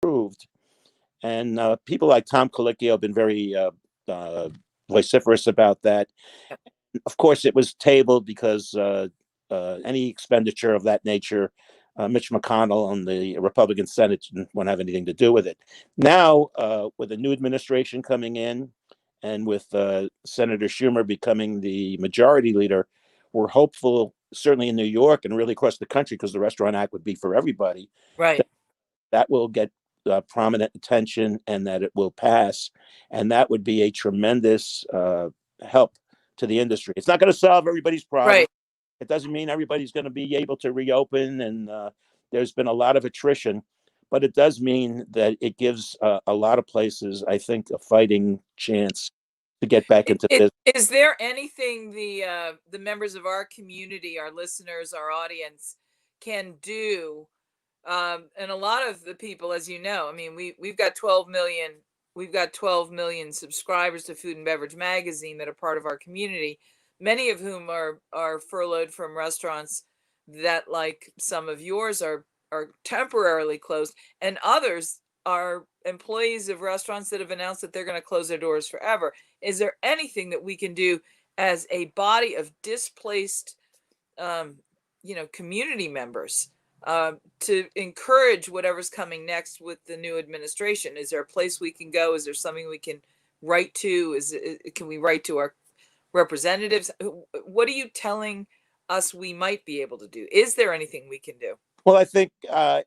approved. And people like Tom Colicchio have been very vociferous about that. Of course, it was tabled because any expenditure of that nature, Mitch McConnell and the Republican Senate didn't want to have anything to do with it. Now, with a new administration coming in and with Senator Schumer becoming the majority leader, we're hopeful, certainly in New York and really across the country, because the Restaurant Act would be for everybody, Right. that will get prominent attention and that it will pass. And that would be a tremendous help to the industry. It's not going to solve everybody's problem. Right. It doesn't mean everybody's going to be able to reopen, and there's been a lot of attrition, but it does mean that it gives a lot of places, I think, a fighting chance to get back into business. Is there anything the members of our community, our listeners, our audience can do? And a lot of the people, as you know, I mean, we've got 12 million. We've got 12 million subscribers to Food and Beverage Magazine that are part of our community, many of whom are furloughed from restaurants that, like some of yours, are temporarily closed, and others are employees of restaurants that have announced that they're going to close their doors forever. Is there anything that we can do as a body of displaced, community members to encourage whatever's coming next with the new administration? Is there a place we can go? Is there something we can write to? Can we write to our representatives? What are you telling us we might be able to do? Is there anything we can do? Well, I think that,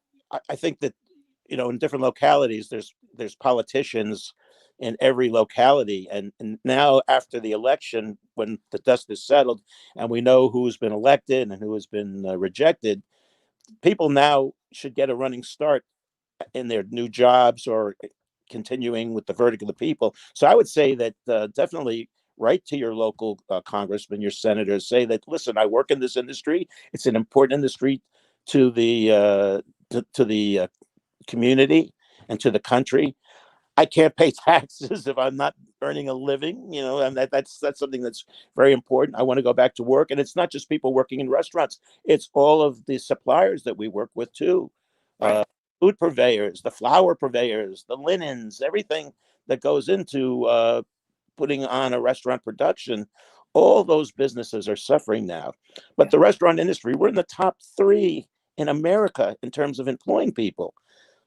in different localities, there's politicians in every locality, and now after the election, when the dust is settled and we know who's been elected and who has been rejected, people now should get a running start in their new jobs or continuing with the verdict of the people. So I would say that definitely write to your local congressman, your senators, say that, listen, I work in this industry. It's an important industry to the community and to the country. I can't pay taxes if I'm not earning a living, and that's something that's very important. I want to go back to work. And it's not just people working in restaurants. It's all of the suppliers that we work with too. Right. Food purveyors, the flour purveyors, the linens, everything that goes into putting on a restaurant production. All those businesses are suffering now. But the restaurant industry, we're in the top 3 in America in terms of employing people.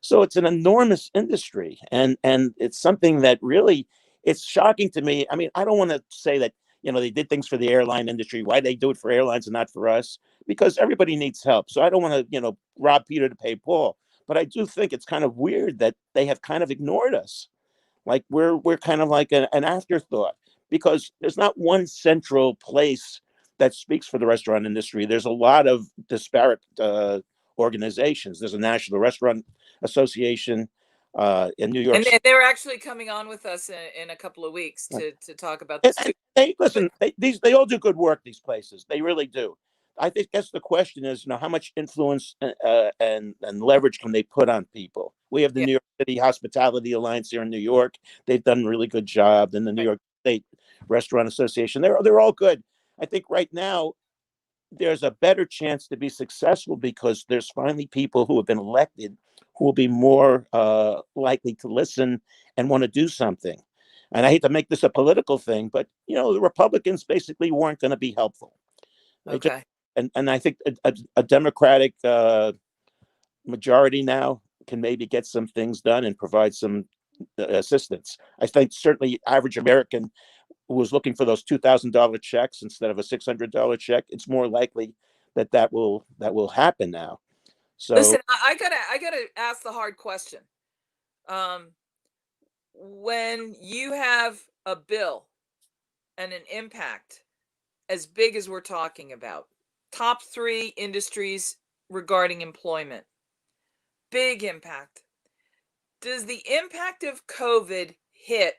So it's an enormous industry, and it's something that really, it's shocking to me. I mean, I don't want to say that, they did things for the airline industry. Why they do it for airlines and not for us? Because everybody needs help. So I don't want to, rob Peter to pay Paul. But I do think it's kind of weird that they have kind of ignored us. Like we're kind of like an afterthought, because there's not one central place that speaks for the restaurant industry. There's a lot of disparate organizations. There's a National Restaurant Association in New York. And they're actually coming on with us in a couple of weeks to talk about this. They all do good work, these places. They really do. I think that's the question is, how much influence and leverage can they put on people? We have the New York City Hospitality Alliance here in New York. They've done a really good job. Then the New York State Restaurant Association. They're all good. I think right now there's a better chance to be successful because there's finally people who have been elected who will be more likely to listen and want to do something. And I hate to make this a political thing, but the Republicans basically weren't going to be helpful. Okay. And I think a Democratic majority now can maybe get some things done and provide some assistance. I think certainly average American who was looking for those $2,000 checks instead of a $600 check, it's more likely that will happen now. So listen, I gotta ask the hard question. When you have a bill and an impact as big as we're talking about, top 3 industries regarding employment, big impact. Does the impact of COVID hit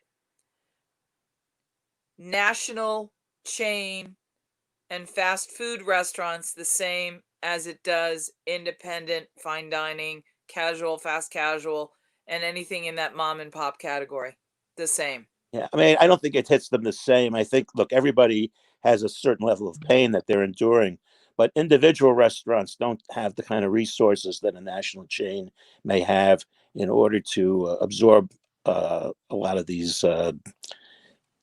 national chain and fast food restaurants the same as it does independent, fine dining, casual, fast casual, and anything in that mom and pop category? The same? Yeah, I mean, I don't think it hits them the same. I think, look, everybody has a certain level of pain that they're enduring, but individual restaurants don't have the kind of resources that a national chain may have in order to absorb a lot of these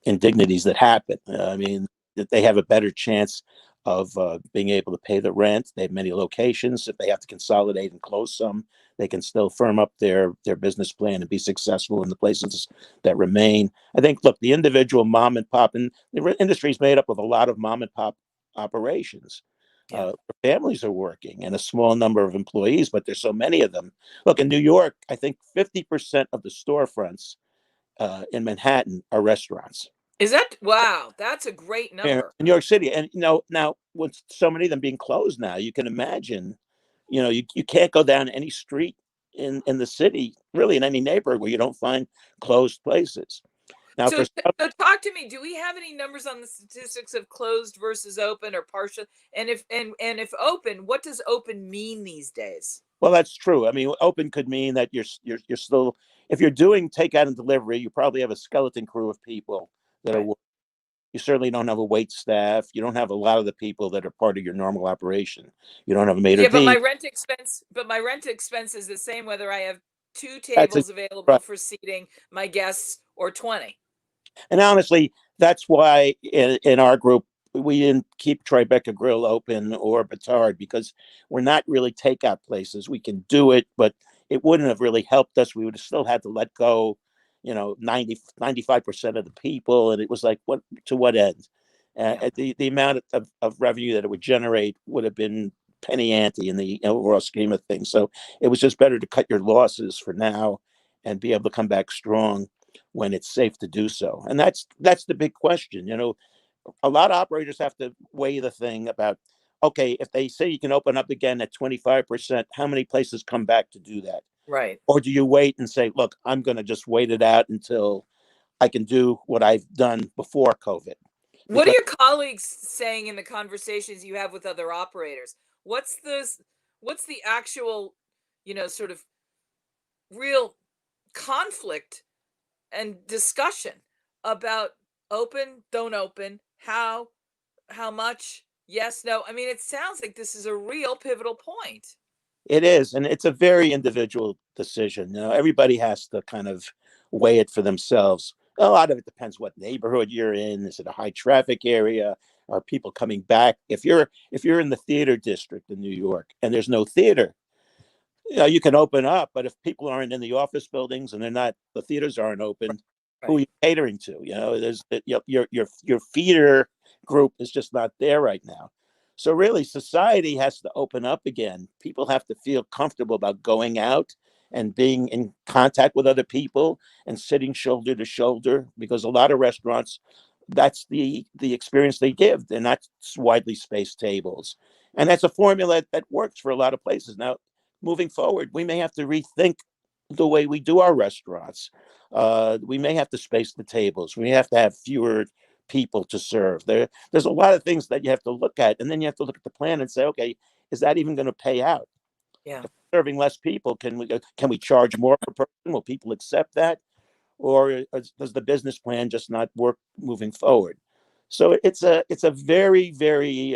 indignities that happen. I mean, that they have a better chance of being able to pay the rent. They have many locations. If they have to consolidate and close some, they can still firm up their business plan and be successful in the places that remain. I think, look, the individual mom and pop, and the industry is made up of a lot of mom and pop operations. Yeah. Families are working and a small number of employees, but there's so many of them. Look, in New York, I think 50% of the storefronts in Manhattan are restaurants. Is that wow? That's a great In number. New York City, and now with so many of them being closed now, you can imagine, you can't go down any street in the city, really in any neighborhood where you don't find closed places. Now, So, for some, so talk to me. Do we have any numbers on the statistics of closed versus open or partial? And if open, what does open mean these days? well, that's true. I mean, open could mean that you're still, if you're doing takeout and delivery, you probably have a skeleton crew of people that are. Right. You certainly don't have a wait staff. You don't have a lot of the people that are part of your normal operation. You don't have a maitre Yeah, but d'. my rent expense is the same whether I have two That's a tables available right. for seating my guests or 20. And honestly, that's why in our group we didn't keep Tribeca Grill open or Batard, because we're not really takeout places. We can do it, but it wouldn't have really helped us. We would have still had to let go, 95% of the people. And it was like, what to what end? Yeah. The amount of revenue that it would generate would have been penny ante in the overall scheme of things. So it was just better to cut your losses for now and be able to come back strong when it's safe to do so. And that's the big question. A lot of operators have to weigh the thing about, okay, if they say you can open up again at 25%, how many places come back to do that? Right. Or do you wait and say, look, I'm going to just wait it out until I can do what I've done before COVID? What are Because your colleagues saying in the conversations you have with other operators? What's this what's the actual, sort of real conflict and discussion about open, don't open, how much, yes, no. I mean, it sounds like this is a real pivotal point. it is, and it's a very individual decision. Everybody has to kind of weigh it for themselves. A lot of it depends what neighborhood you're in. Is it a high traffic area? Are people coming back? If you're in the theater district in New York and there's no theater, you can open up, but if people aren't in the office buildings and the theaters aren't open, who are Right. you catering to? There's your feeder group is just not there right now. So really, society has to open up again. People have to feel comfortable about going out and being in contact with other people and sitting shoulder to shoulder, because a lot of restaurants, that's the experience they give. They're not widely spaced tables, and that's a formula that works for a lot of places. Now, moving forward, we may have to rethink the way we do our restaurants. We may have to space the tables. We have to have fewer people to serve. There's a lot of things that you have to look at, and then you have to look at the plan and say, okay, is that even going to pay out? Yeah. If we're serving less people, can we charge more per person? Will people accept that, or does the business plan just not work moving forward? So it's a very very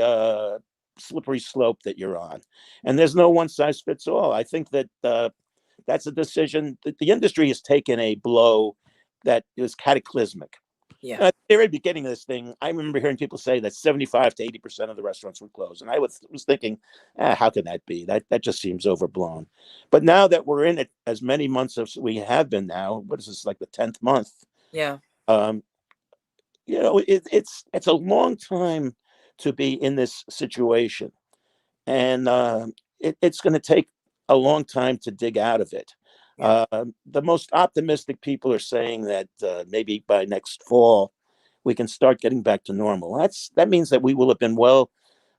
slippery slope that you're on, and there's no one size fits all. I think that that's a decision that the industry has taken a blow that is cataclysmic. Yeah. At the very beginning of this thing, I remember hearing people say that 75 to 80% of the restaurants were closed. And I was thinking, how can that be? That just seems overblown. But now that we're in it as many months as we have been now, what is this, like the 10th month? Yeah. Um, it's a long time to be in this situation. And it's going to take a long time to dig out of it. Yeah. The most optimistic people are saying that maybe by next fall, we can start getting back to normal. That means that we will have been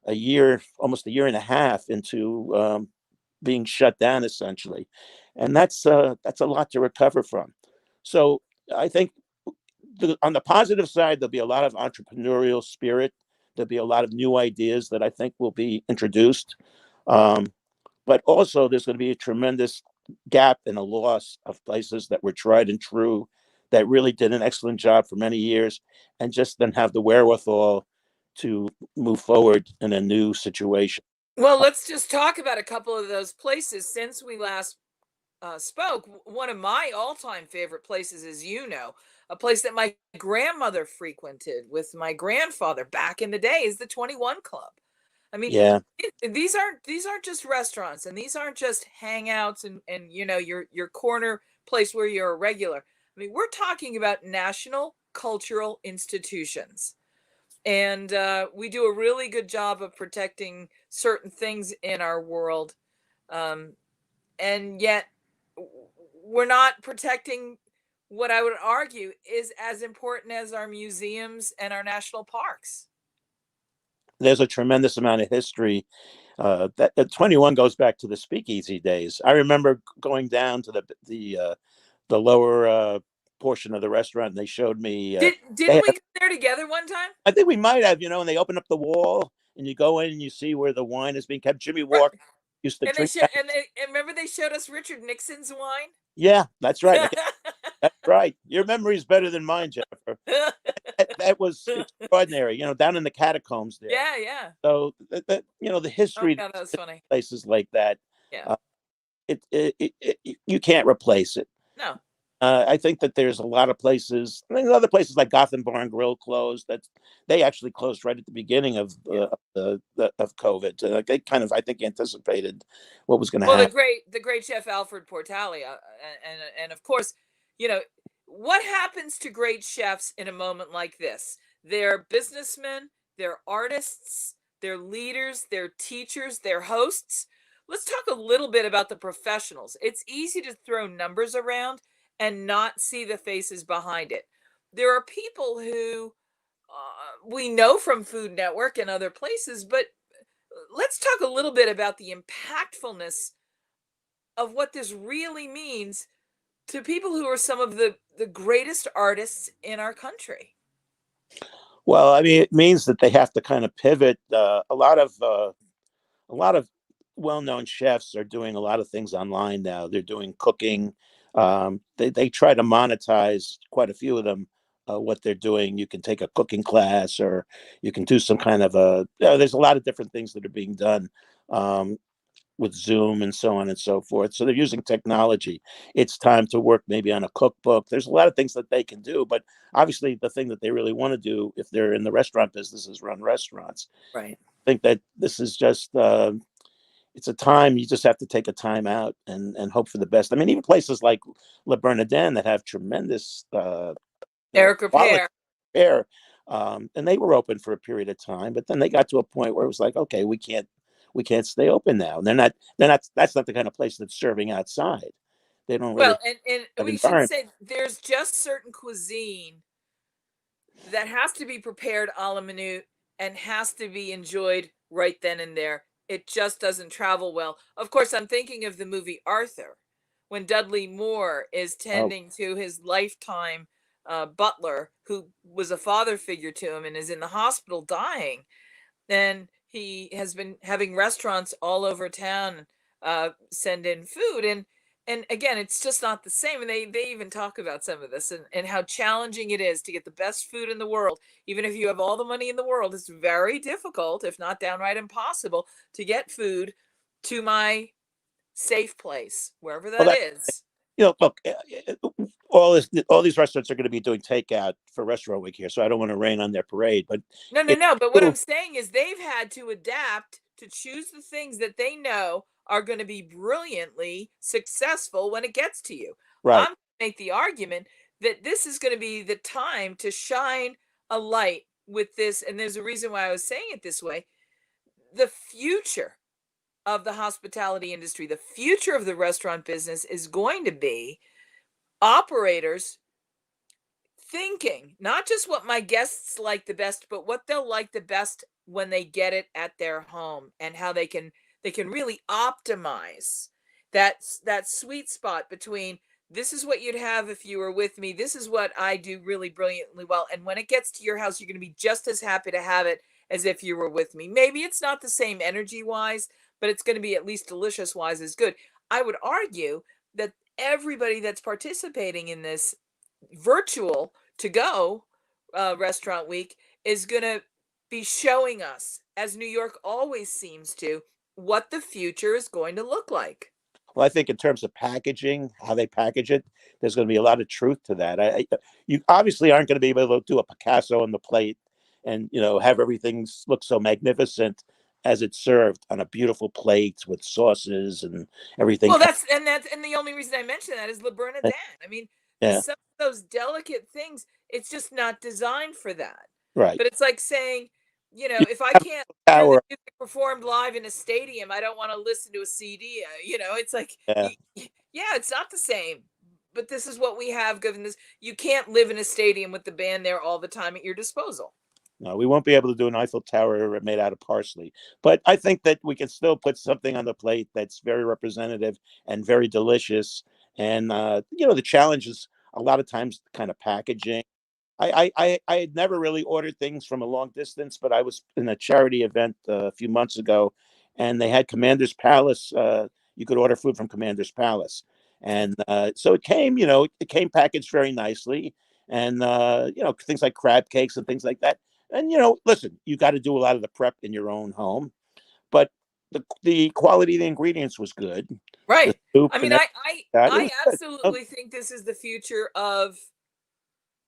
a year, almost a year and a half into being shut down essentially, and that's a lot to recover from. So I think on the positive side, there'll be a lot of entrepreneurial spirit. There'll be a lot of new ideas that I think will be introduced. Um, but also, there's going to be a tremendous gap and a loss of places that were tried and true, that really did an excellent job for many years and just didn't have the wherewithal to move forward in a new situation. Well, let's just talk about a couple of those places since we last spoke. One of my all-time favorite places, as you know, a place that my grandmother frequented with my grandfather back in the day, is the 21 Club. I mean, Yeah, these aren't just restaurants, and these aren't just hangouts and your corner place where you're a regular. I mean, we're talking about national cultural institutions, and we do a really good job of protecting certain things in our world, um, and yet we're not protecting what I would argue is as important as our museums and our national parks. there's a tremendous amount of history. That 21 goes back to the speakeasy days. I remember going down to the lower portion of the restaurant, and they showed me. They Didn't we had, go there together one time? I think we might have, and they open up the wall, and you go in and you see where the wine is being kept. Jimmy Right. Walker used to And they drink show that. and remember they showed us Richard Nixon's wine? Yeah, that's right. That's right. Your memory is better than mine, Jennifer. That was extraordinary. Down in the catacombs there. Yeah, yeah. So the Oh history yeah, that was funny. places like that, Yeah. uh, you can't replace it. No. I think that there's a lot of places. I mean, other places like Gotham Barn Grill closed. They actually closed right at the beginning of Yeah. of COVID. They kind of, I think, anticipated what was going to Well, happen. the great chef Alfred Portalia, and of course, what happens to great chefs in a moment like this? They're businessmen, they're artists, they're leaders, they're teachers, they're hosts. Let's talk a little bit about the professionals. It's easy to throw numbers around and not see the faces behind it. There are people who we know from Food Network and other places, but let's talk a little bit about the impactfulness of what this really means to people who are some of the greatest artists in our country. Well, I mean, it means that they have to kind of pivot. A lot of well-known chefs are doing a lot of things online now. They're doing cooking. They try to monetize quite a few of them. What they're doing, you can take a cooking class, or you can do some kind of there's a lot of different things that are being done with Zoom and so on and so forth. So they're using technology. It's time to work maybe on a cookbook. There's a lot of things that they can do, but obviously the thing that they really want to do, if they're in the restaurant business, is run restaurants. Right. I think that this is just it's a time you just have to take a time out and hope for the best. I mean, even places like Le Bernardin that have tremendous Eric quality Repair. fare, and they were open for a period of time, but then they got to a point where it was like, okay, we can't stay open now. And they're not that's not the kind of place that's serving outside. They don't really Well, and have we should environment. say there's just certain cuisine that has to be prepared a la minute and has to be enjoyed right then and there. It just doesn't travel well. Of course, I'm thinking of the movie Arthur, when Dudley Moore is Oh, tending to his lifetime butler, who was a father figure to him and is in the hospital dying. And he has been having restaurants all over town send in food, and again, it's just not the same. And they even talk about some of this, and how challenging it is to get the best food in the world. Even if you have all the money in the world, it's very difficult, if not downright impossible, to get food to my safe place, wherever well, that is. look, all these restaurants are going to be doing takeout for Restaurant Week here, so I don't want to rain on their parade, but No, no, it's no. But what true. I'm saying is they've had to adapt to choose the things that they know are going to be brilliantly successful when it gets to you. Right. I'm going to make the argument that this is going to be the time to shine a light with this. And there's a reason why I was saying it this way. The future of the hospitality industry, the future of the restaurant business is going to be operators thinking not just what my guests like the best, but what they'll like the best when they get it at their home, and how they can really optimize that sweet spot between, this is what you'd have if you were with me, this is what I do really brilliantly well, and when it gets to your house, you're going to be just as happy to have it as if you were with me. Maybe it's not the same energy wise, but it's going to be at least delicious wise as good. I would argue that everybody that's participating in this virtual to go restaurant week is going to be showing us, as New York always seems to, what the future is going to look like. Well, I think in terms of packaging, how they package it, there's going to be a lot of truth to that. You obviously aren't going to be able to do a Picasso on the plate and have everything look so magnificent as it's served on a beautiful plate with sauces and everything. Well, that's the only reason I mention that is Le Bernardin. I mean, Yeah, some of those delicate things, it's just not designed for that. right. But it's like saying, You if I have can't a hear the tower. music performed live in a stadium, I don't want to listen to a CD. It's like, Yeah. yeah, it's not the same. But this is what we have given this. You can't live in a stadium with the band there all the time at your disposal. No, we won't be able to do an Eiffel Tower made out of parsley. But I think that we can still put something on the plate that's very representative and very delicious. And the challenge is a lot of times kind of packaging. I had never really ordered things from a long distance, but I was in a charity event a few months ago, and they had Commander's Palace. You could order food from Commander's Palace, and so it came packaged very nicely, and things like crab cakes and things like that. And listen, you got to do a lot of the prep in your own home, but the quality of the ingredients was good. The Right. I soup mean, and that it I was good. absolutely think this is the future of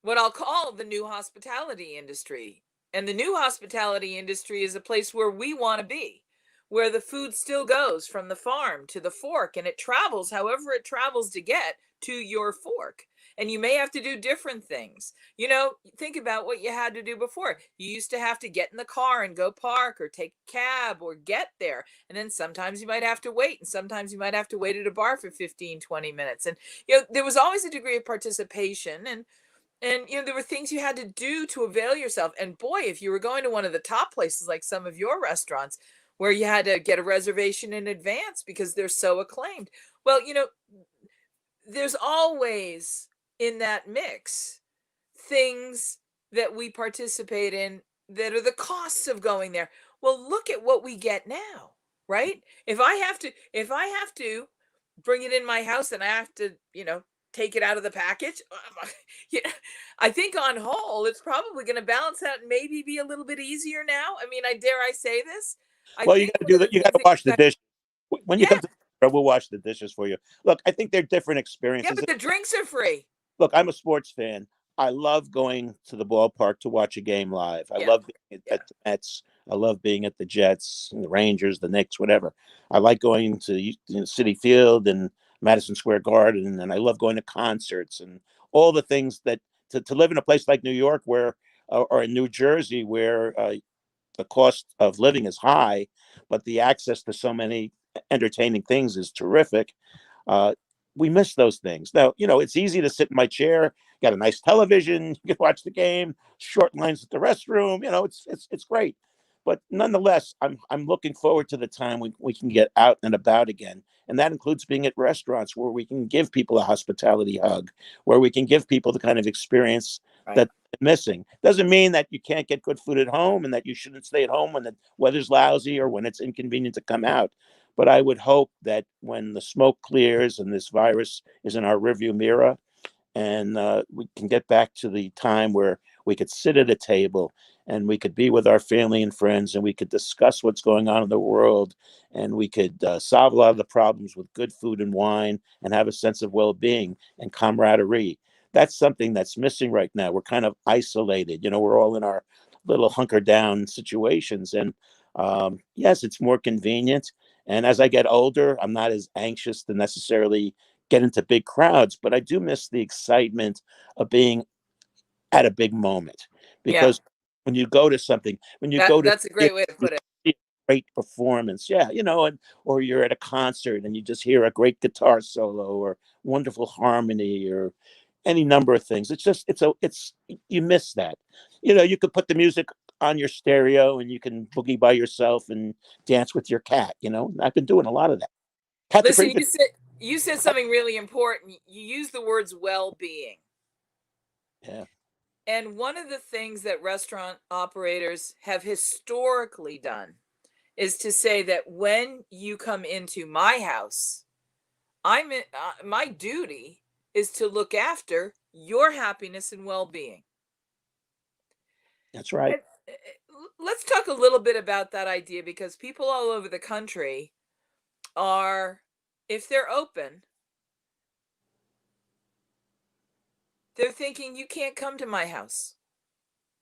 what I'll call the new hospitality industry. And the new hospitality industry is a place where we want to be, where the food still goes from the farm to the fork and it travels however it travels to get to your fork. And you may have to do different things. Think about what you had to do before. You used to have to get in the car and go park or take a cab or get there. And then sometimes you might have to wait. And sometimes you might have to wait at a bar for 15, 20 minutes. And, there was always a degree of participation. And there were things you had to do to avail yourself. And boy, if you were going to one of the top places like some of your restaurants where you had to get a reservation in advance because they're so acclaimed. Well, there's always in that mix things that we participate in that are the costs of going there. Well, look at what we get now, right? If I have to bring it in my house and I have to, take it out of the package, yeah, I think on whole it's probably going to balance out and maybe be a little bit easier now. I mean, I say this. I Well, you think got to one do of that. the You got things to that wash the you dish when you yeah, come to. We'll wash the dishes for you. Look, I think they're different yeah, experiences. but the drinks are free. Look, I'm a sports fan. I love going to the ballpark to watch a game live. I Yeah, love being yeah, at the Mets. I love being at the Jets, the Rangers, the Knicks, whatever. I like going to City Field and Madison Square Garden, and I love going to concerts and all the things that to live in a place like New York where or in New Jersey where the cost of living is high, but the access to so many entertaining things is terrific. Uh, we miss those things. Now, it's easy to sit in my chair, got a nice television, you can watch the game, short lines at the restroom. It's great. But nonetheless, I'm looking forward to the time we can get out and about again. And that includes being at restaurants where we can give people a hospitality hug, where we can give people the kind of experience right. that they're missing. Doesn't mean that you can't get good food at home and that you shouldn't stay at home when the weather's lousy or when it's inconvenient to come out. But I would hope that when the smoke clears and this virus is in our rearview mirror, and we can get back to the time where we could sit at a table and we could be with our family and friends and we could discuss what's going on in the world and we could solve a lot of the problems with good food and wine and have a sense of well-being and camaraderie. That's something that's missing right now. We're kind of isolated. We're all in our little hunker down situations. And yes, it's more convenient. And as I get older, I'm not as anxious to necessarily get into big crowds, but I do miss the excitement of being at a big moment. Yeah, Because when you go to something, when you go to that's a see great way to put it. a great performance, yeah, and or you're at a concert and you just hear a great guitar solo or wonderful harmony or any number of things. It's you miss that. You could put the music on your stereo and you can boogie by yourself and dance with your cat. I've been doing a lot of that. Cats are Listen, pretty good. you said something really important. You use the words well-being. Yeah, And one of the things that restaurant operators have historically done is to say that when you come into my house, my duty is to look after your happiness and well-being. that's right. let's talk a little bit about that idea, because people all over the country are, if they're open, they're thinking you can't come to my house,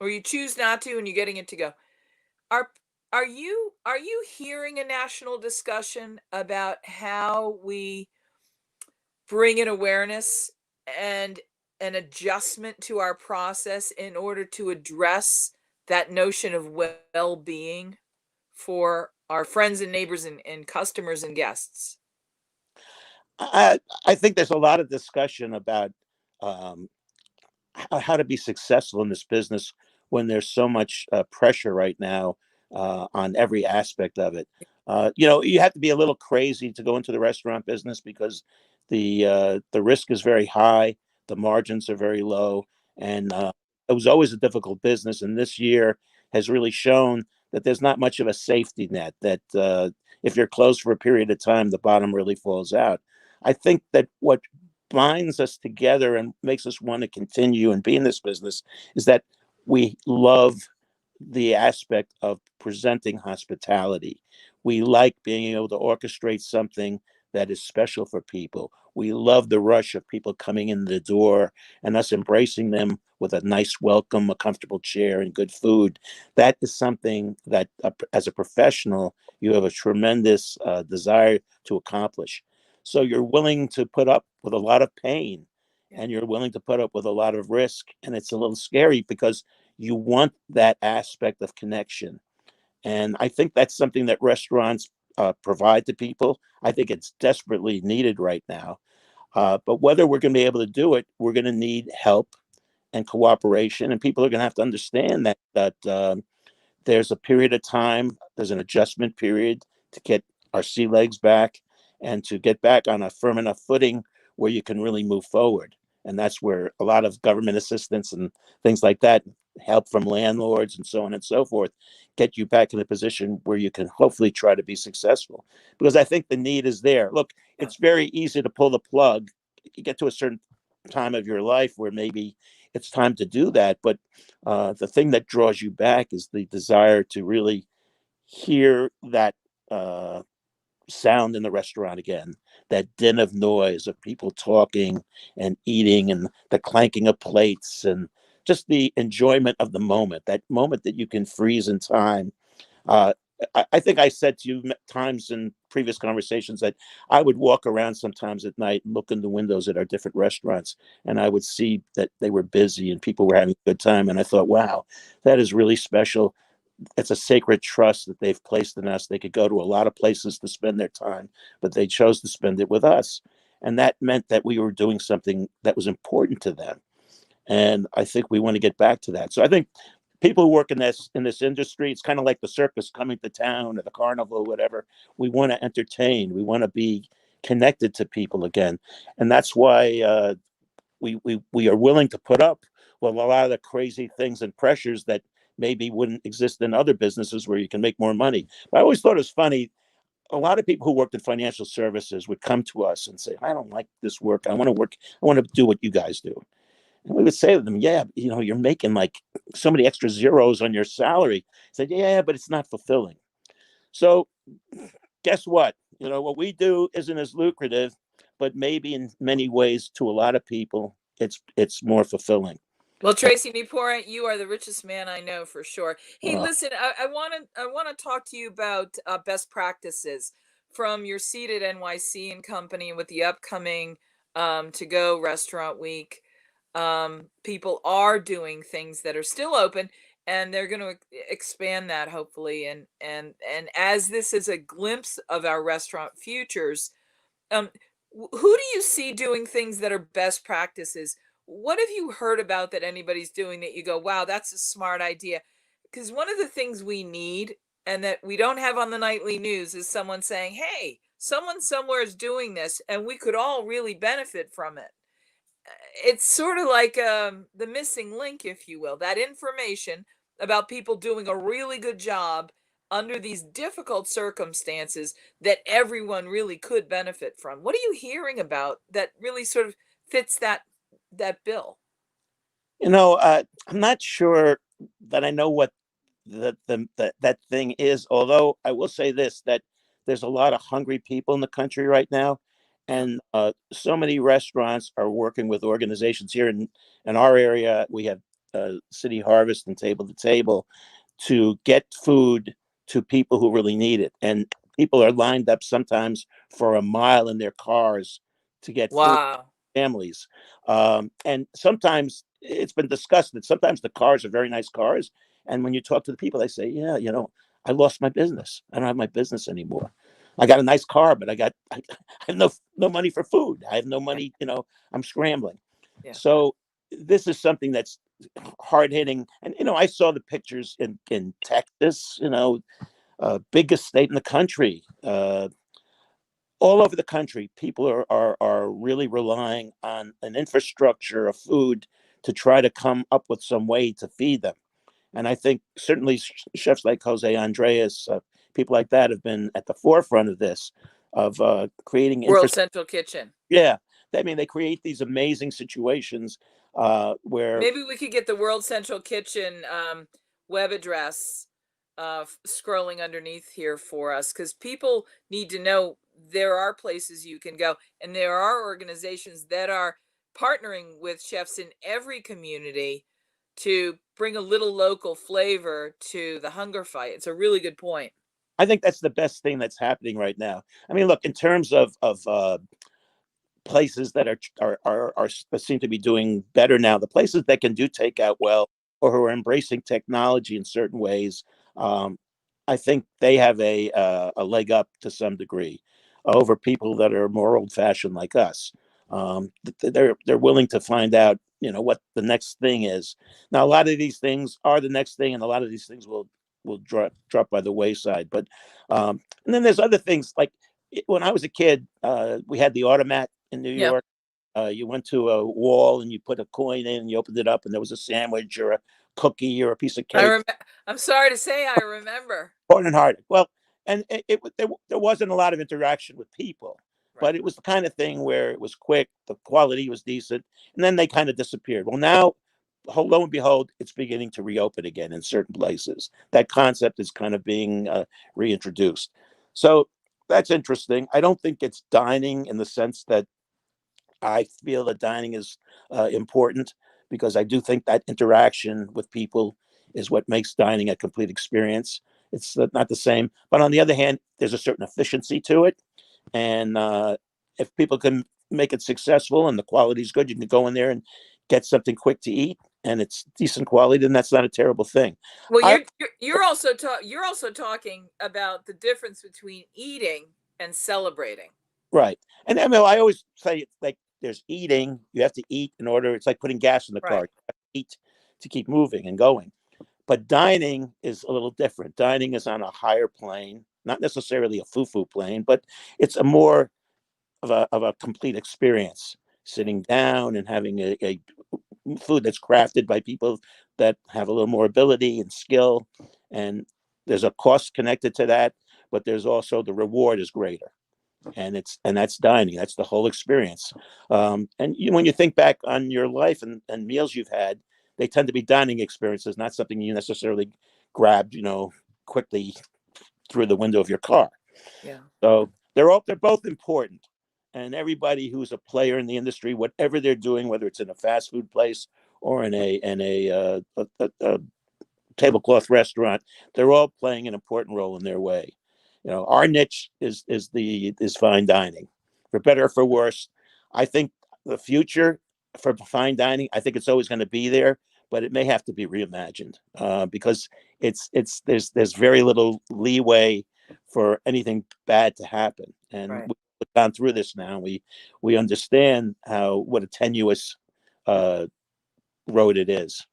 or you choose not to and you're getting it to go. Are are you hearing a national discussion about how we bring an awareness and an adjustment to our process in order to address that notion of well-being for our friends and neighbors and customers and guests? I think there's a lot of discussion about um, how to be successful in this business when there's so much pressure right now on every aspect of it. You have to be a little crazy to go into the restaurant business because the risk is very high, the margins are very low, and it was always a difficult business. And this year has really shown that there's not much of a safety net. That if you're closed for a period of time, the bottom really falls out. I think that what binds us together and makes us want to continue and be in this business is that we love the aspect of presenting hospitality. We like being able to orchestrate something that is special for people. We love the rush of people coming in the door and us embracing them with a nice welcome, a comfortable chair, and good food. That is something that, as a professional, you have a tremendous desire to accomplish. So you're willing to put up with a lot of pain, Yeah. and you're willing to put up with a lot of risk. And it's a little scary because you want that aspect of connection. And I think that's something that restaurants provide to people. I think it's desperately needed right now. But whether we're going to be able to do it, we're going to need help and cooperation. And people are going to have to understand that there's a period of time, there's an adjustment period to get our sea legs back and to get back on a firm enough footing where you can really move forward. And that's where a lot of government assistance and things like that, help from landlords and so on and so forth, get you back in a position where you can hopefully try to be successful. Because I think the need is there. Look, Yeah. it's very easy to pull the plug. You get to a certain time of your life where maybe it's time to do that. But the thing that draws you back is the desire to really hear that uh, sound in the restaurant again, that din of noise of people talking and eating and the clanking of plates and just the enjoyment of the moment, that moment that you can freeze in time. uh, I think I said to you times in previous conversations that I would walk around sometimes at night and look in the windows at our different restaurants, and I would see that they were busy and people were having a good time. And I thought, wow, that is really special. It's a sacred trust that they've placed in us. They could go to a lot of places to spend their time, but they chose to spend it with us. And that meant that we were doing something that was important to them. And I think we want to get back to that. So I think people who work in this industry, it's kind of like the circus coming to town or the carnival or whatever. We want to entertain. We want to be connected to people again, and that's why we are willing to put up with a lot of the crazy things and pressures that maybe wouldn't exist in other businesses where you can make more money. But I always thought it was funny. A lot of people who worked in financial services would come to us and say, "I don't like this work. I want to work. I want to do what you guys do." And we would say to them, "Yeah, you're making like so many extra zeros on your salary." I said, "Yeah, but it's not fulfilling." So guess what? What we do isn't as lucrative, but maybe in many ways to a lot of people, it's more fulfilling. Well, Tracy Nieporent, you are the richest man I know for sure. Hey, Uh, listen, I want to talk to you about best practices from your seat at NYC and Company with the upcoming to go restaurant week. People are doing things that are still open, and they're going to expand that hopefully. And as this is a glimpse of our restaurant futures, um, who do you see doing things that are best practices? What have you heard about that anybody's doing that you go, wow, that's a smart idea? Because one of the things we need and that we don't have on the nightly news is someone saying, hey, someone somewhere is doing this and we could all really benefit from it. It's sort of like the missing link, if you will, that information about people doing a really good job under these difficult circumstances that everyone really could benefit from. What are you hearing about that really sort of fits that bill? I'm not sure that I know what that thing is. Although I will say this, that there's a lot of hungry people in the country right now, Yeah. and so many restaurants are working with organizations here in our area. We have City Harvest and Table to Table to get food to people who really need it, and people are lined up sometimes for a mile in their cars to get food, Wow. families. And sometimes it's been discussed that sometimes the cars are very nice cars. And when you talk to the people, they say, yeah, I lost my business. I don't have my business anymore. I got a nice car, but I have no money for food. I have no Yeah. money, I'm scrambling. Yeah. So this is something that's hard hitting. And, I saw the pictures in Texas, biggest state in the country. All over the country, people are really relying on an infrastructure of food to try to come up with some way to feed them. And I think certainly chefs like Jose Andres, people like that, have been at the forefront of this, of creating World infrastructure. Central Kitchen. Yeah, I mean, they create these amazing situations where Maybe we could get the World Central Kitchen web address scrolling underneath here for us, because people need to know there are places you can go, and there are organizations that are partnering with chefs in every community to bring a little local flavor to the hunger fight. It's a really good point. I think that's the best thing that's happening right now. I mean, look, in terms of places that are seem to be doing better now. The places that can do takeout well, or who are embracing technology in certain ways, um, I think they have a leg up to some degree over people that are more old fashioned like us. They're willing to find out, what the next thing is. Now, a lot of these things are the next thing, and a lot of these things will drop by the wayside. But and then there's other things like when I was a kid, we had the automat in New Yeah. York. You went to a wall and you put a coin in, and you opened it up, and there was a sandwich or a cookie or a piece of cake. I'm sorry to say I remember. Important and hard. Well, and there wasn't a lot of interaction with people, Right. but it was the kind of thing where it was quick, the quality was decent, and then they kind of disappeared. Well, now, lo and behold, it's beginning to reopen again in certain places. That concept is kind of being reintroduced. So that's interesting. I don't think it's dining in the sense that I feel that dining is important, because I do think that interaction with people is what makes dining a complete experience. It's not the same, but on the other hand, there's a certain efficiency to it, and if people can make it successful and the quality is good, you can go in there and get something quick to eat, and it's decent quality. Then that's not a terrible thing. Well, I you're also you're also talking about the difference between eating and celebrating. Right, and I mean, I always say it's like there's eating. You have to eat in order. It's like putting gas in the car. Right. You have to eat to keep moving and going. But dining is a little different. Dining is on a higher plane, not necessarily a foo-foo plane, but it's a more of a complete experience. Sitting down and having a food that's crafted by people that have a little more ability and skill, and there's a cost connected to that, but there's also the reward is greater, and that's dining. That's the whole experience. And when you think back on your life and meals you've had, they tend to be dining experiences, not something you necessarily grabbed, quickly through the window of your car. Yeah. So they're both important, and everybody who's a player in the industry, whatever they're doing, whether it's in a fast food place or in a tablecloth restaurant, they're all playing an important role in their way. Our niche is fine dining, for better or for worse. I think the future for fine dining, I think it's always going to be there, but it may have to be reimagined, because there's very little leeway for anything bad to happen, and Right. we've gone through this now. We understand what a tenuous uh, road it is.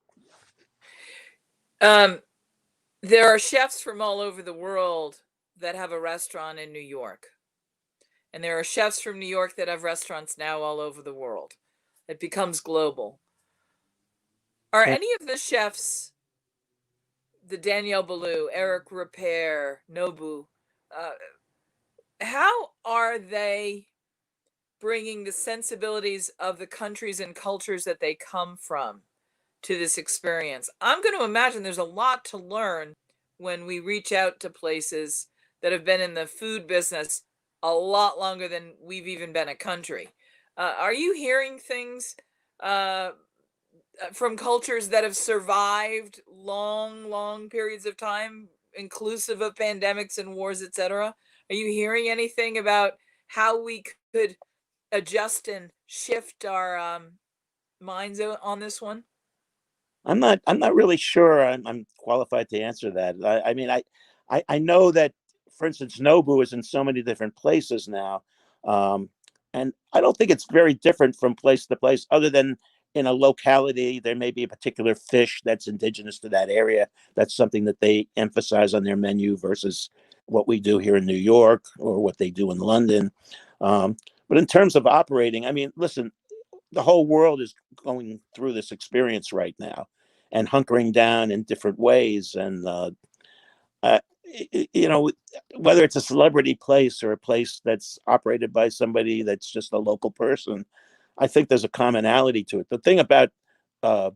Um, there are chefs from all over the world that have a restaurant in New York. And there are chefs from New York that have restaurants now all over the world. It becomes global. Are Yeah. any of the chefs, the Danielle Ballou, Eric Repair, Nobu, uh, how are they bringing the sensibilities of the countries and cultures that they come from to this experience? I'm going to imagine there's a lot to learn when we reach out to places that have been in the food business a lot longer than we've even been a country. Are you hearing things uh, from cultures that have survived long, long periods of time, inclusive of pandemics and wars, etc.? Are you hearing anything about how we could adjust and shift our minds on this one? I'm not really sure I'm qualified to answer that. I mean, I know that, for instance, Nobu is in so many different places now, um, and I don't think it's very different from place to place, other than in a locality there may be a particular fish that's indigenous to that area. That's something that they emphasize on their menu versus what we do here in New York or what they do in London. Um, but in terms of operating, I mean, listen, the whole world is going through this experience right now and hunkering down in different ways. And, uh, you know, whether it's a celebrity place or a place that's operated by somebody that's just a local person, I think there's a commonality to it. The thing about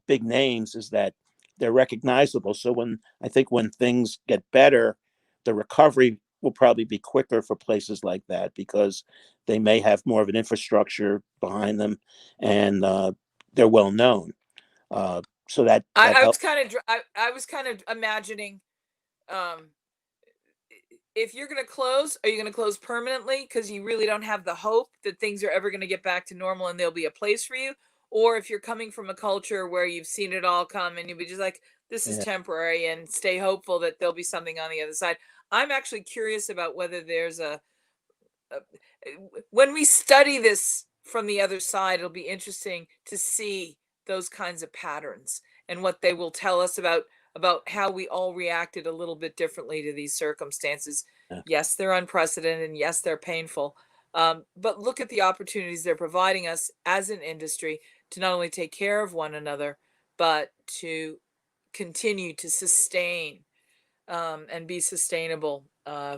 big names is that they're recognizable. So I think when things get better, the recovery will probably be quicker for places like that because they may have more of an infrastructure behind them, and they're well known. So that I was helps. kind of I was kind of imagining, um, if you're going to close, are you going to close permanently because you really don't have the hope that things are ever going to get back to normal and there'll be a place for you? Or if you're coming from a culture where you've seen it all come and you'll be just like, this is Yeah. temporary, and stay hopeful that there'll be something on the other side. I'm actually curious about whether there's a when we study this from the other side, it'll be interesting to see those kinds of patterns and what they will tell us about how we all reacted a little bit differently to these circumstances. Yeah. Yes, they're unprecedented, and yes, they're painful. But look at the opportunities they're providing us as an industry to not only take care of one another, but to continue to sustain and be sustainable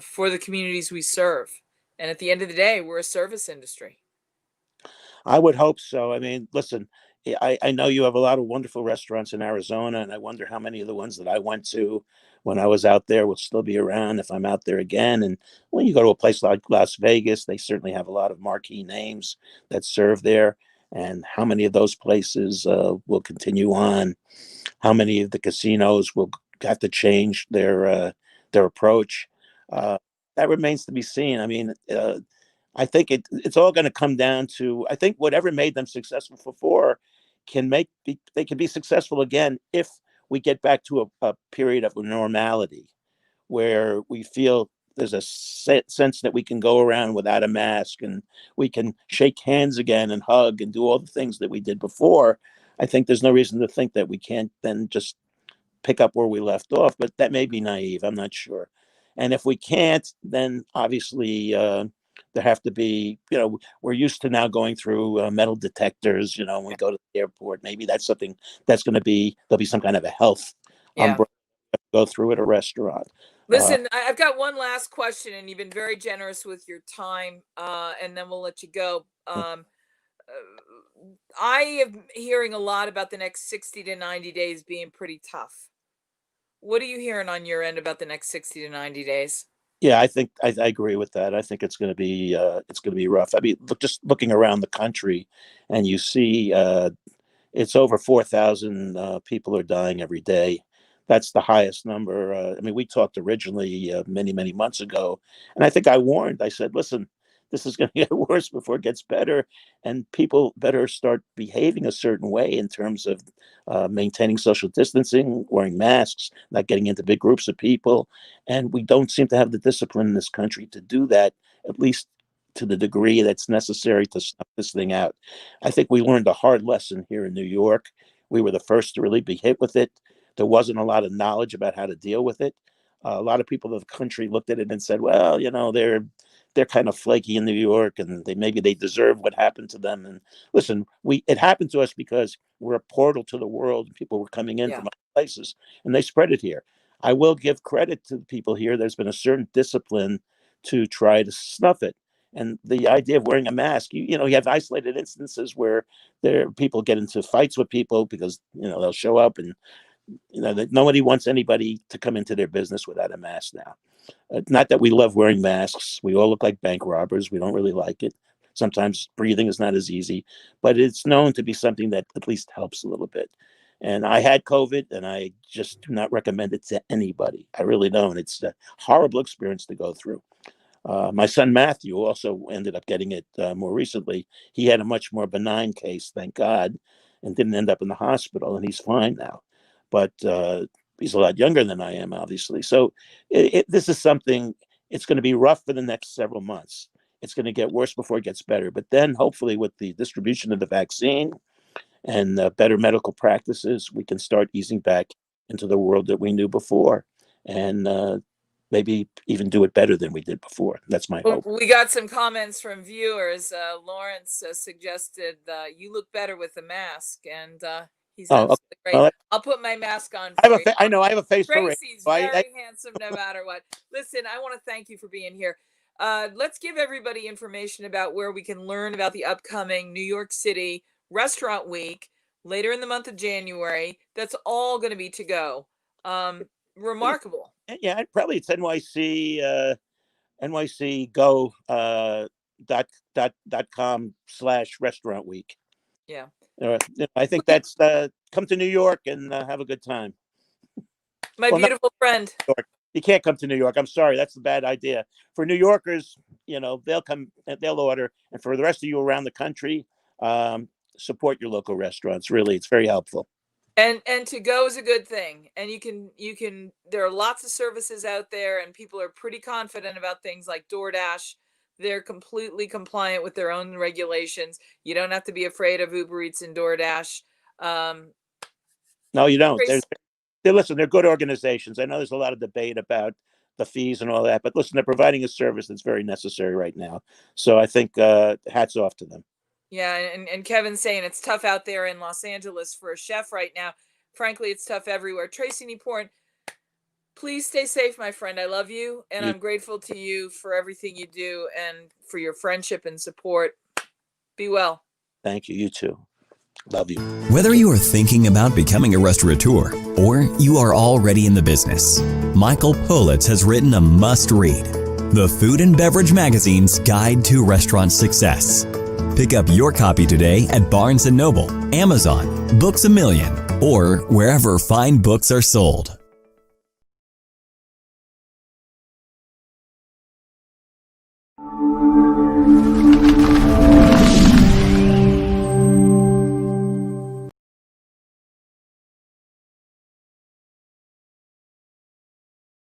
for the communities we serve. And at the end of the day, we're a service industry. I would hope so. I mean, listen, I know you have a lot of wonderful restaurants in Arizona, and I wonder how many of the ones that I went to when I was out there will still be around if I'm out there again. And when you go to a place like Las Vegas, they certainly have a lot of marquee names that serve there. And how many of those places will continue on? How many of the casinos will have to change their approach? Uh, that remains to be seen. I mean, I think it's all going to come down to, I think whatever made them successful before they can be successful again if we get back to a period of normality where we feel there's a sense that we can go around without a mask and we can shake hands again and hug and do all the things that we did before. I think there's no reason to think that we can't then just pick up where we left off, but that may be naive. I'm not sure. And if we can't, then obviously there have to be, we're used to now going through metal detectors, when we go to the airport. Maybe that's something that's going to be, there'll be some kind of a health Yeah. umbrella to go through at a restaurant. Listen, I've got one last question, and you've been very generous with your time, and then we'll let you go. I am hearing a lot about the next 60 to 90 days being pretty tough. What are you hearing on your end about the next 60 to 90 days? Yeah, I think I agree with that. I think it's going to be rough. I mean, just looking around the country, and you see it's over 4,000 people are dying every day. That's the highest number. I mean, we talked originally many, many months ago, and I think I warned. I said, "Listen, this is going to get worse before it gets better, and people better start behaving a certain way in terms of maintaining social distancing, wearing masks, not getting into big groups of people." And we don't seem to have the discipline in this country to do that, at least to the degree that's necessary to snuff this thing out. I think we learned a hard lesson here in New York. We were the first to really be hit with it. There wasn't a lot of knowledge about how to deal with it. A lot of people in the country looked at it and said, "Well, they're kind of flaky in New York, and maybe they deserve what happened to them." And listen, it happened to us because we're a portal to the world, and people were coming in Yeah. from other places, and they spread it here. I will give credit to the people here. There's been a certain discipline to try to snuff it. And the idea of wearing a mask, you have isolated instances where people get into fights with people because they'll show up and that nobody wants anybody to come into their business without a mask now. Not that we love wearing masks. We all look like bank robbers. We don't really like it. Sometimes breathing is not as easy, but it's known to be something that at least helps a little bit. And I had COVID, and I just do not recommend it to anybody. I really don't. It's a horrible experience to go through. My son Matthew also ended up getting it more recently. He had a much more benign case, thank God, and didn't end up in the hospital, and he's fine now. But he's a lot younger than I am, obviously. So this is something, it's going to be rough for the next several months. It's going to get worse before it gets better. But then hopefully with the distribution of the vaccine and better medical practices, we can start easing back into the world that we knew before. And maybe even do it better than we did before. That's my hope. We got some comments from viewers. Lawrence suggested you look better with the mask, and he's absolutely great. Well, I'll put my mask on for you. I know I have a face for radio. Tracy's very handsome no matter what. Listen, I want to thank you for being here. Let's give everybody information about where we can learn about the upcoming New York City Restaurant Week later in the month of January. That's all going to be to go. Remarkable. Yeah, probably it's nycgo dot com/restaurant week. Yeah. I think that's come to New York and have a good time. My beautiful friend. You can't come to New York. I'm sorry. That's a bad idea. For New Yorkers, they'll come, they'll order. And for the rest of you around the country, support your local restaurants. Really, it's very helpful. And to go is a good thing. And you can, there are lots of services out there, and people are pretty confident about things like DoorDash. They're completely compliant with their own regulations. You don't have to be afraid of Uber Eats and DoorDash. No, you don't. Listen, they're good organizations. I know there's a lot of debate about the fees and all that, but listen, they're providing a service that's very necessary right now. So I think hats off to them. Yeah, and Kevin's saying it's tough out there in Los Angeles for a chef right now. Frankly, it's tough everywhere. Tracy Nieporent, please stay safe, my friend. I love you, and I'm grateful to you for everything you do and for your friendship and support. Be well. Thank you. You too. Love you. Whether you are thinking about becoming a restaurateur or you are already in the business, Michael Politz has written a must-read, The Food and Beverage Magazine's Guide to Restaurant Success. Pick up your copy today at Barnes & Noble, Amazon, Books A Million, or wherever fine books are sold.